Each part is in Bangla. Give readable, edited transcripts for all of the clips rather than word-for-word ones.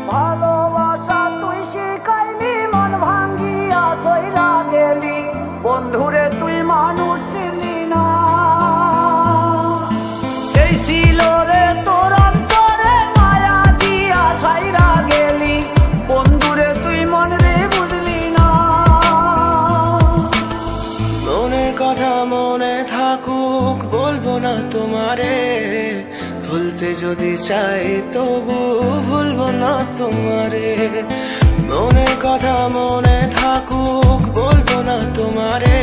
ভালোবাসা তুই শিখাইলি, মন ভাঙ্গিয়া চইলা গেলি, বন্ধুরে তুই মানুষ চিনলি না। এই ছিল রে তোর অন্তরে মায়া দিয়া ছাইরা গেলি, বন্ধুরে তুই মন রে বুঝলি না। মনের কথা মনে থাকুক বলবো না তোমারে, ভুলতে যদি চাই তবু ভুলবো না তোমারে। মনের কথা মনে থাকুক বলবো না তোমারে,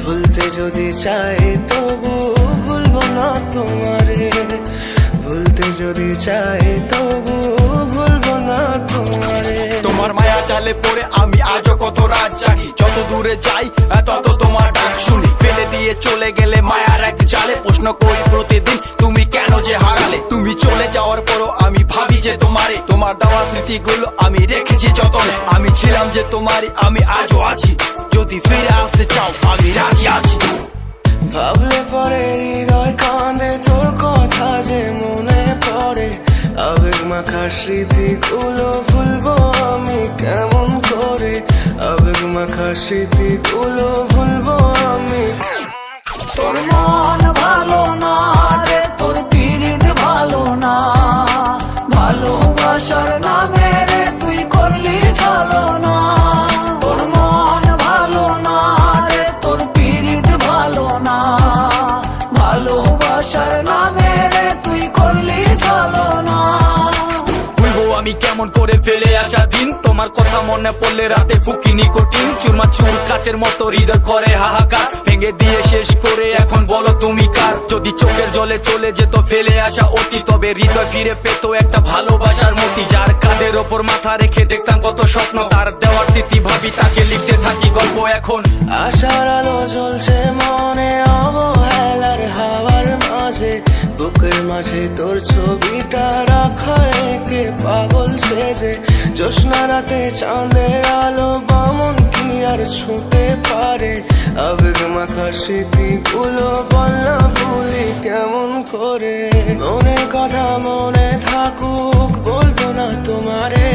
ভুলতে যদি চাই তবু ভুলবো না তোমারে। ভুলতে যদি চাই তবু ভুলবো না তোমারে। তোমার মায়া জালে পড়ে আমি আজও কত রাত জাগি, যত দূরে যাই তত তোমার ডাক শুনি। ফেলে দিয়ে চলে গেলে মায়ার এক জালে, প্রশ্ন করি প্রতিদিন তুমি কেন যে হারালে। তুমি চলে যাওয়ার পরও আমি ভাবি যে তোমারে, তোমার দেওয়া স্মৃতিগুলো আমি রেখেছি যতনে। আমি ছিলাম যে তোমারই, আমি আজও আছি, যদি ফিরে আসতে চাও আমি রাজি আছি। ভাবলে পরে হৃদয় কাঁদে, তোর কথা যে মনে পড়ে। আবেগ মাখা স্মৃতিগুলো ভুলবো আমি কেমন করে, আবেগ মাখা স্মৃতিগুলো ভুলবো আমি। তোর মন ভালো না রে, তোর পিরিত ভালো না, ভালোবাসার নামে রে তুই করলি ছলনা। তোর মন ভালো না রে, তোর পিরিত ভালো না, ভালোবাসার নামে রে তুই করলি ছলনা। ভুলবো আমি কেমন করে ফেলে আসা দিন, তোমার কথা মনে পড়লে রাতে ফুকি নিকোটিন। চুরমা চুর কাচের মতো হৃদয় করে হাহাকার, ভেঙে দিয়ে শেষ করে এখন বলো তুমি কার। যদি চোখের জলে চলে যেত ফেলে আসা অতি, তবে হৃদয় ফিরে পেত একটা ভালোবাসার মতি। যার কাঁধের ওপর মাথা রেখে দেখতাম কত স্বপ্ন, তার দেওয়ার স্মৃতি ভাবি তাকে লিখতে থাকি গল্প এখন। আশার আলো জ্বলছে মনে অবহেলার হাওয়ার মাঝে, বুকের মাঝে তোর ছবিটা রাখা একে পাগল সেজে। জ্যোৎস্না রাতে চাঁদের আলো বামন কি আর ছুঁতে পারে, আবেগ মাখা স্মৃতিগুলো বলনা ভুলি কেমন করে। মনের কথা মনে থাকুক বলবো না তোমারে,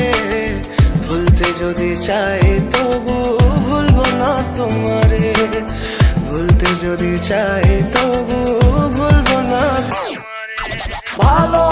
ভুলতে যদি চাই তবু ভুলবো না তোমারে। ভুলতে যদি চাই তবু ভুলবো না তোমারে। ভালো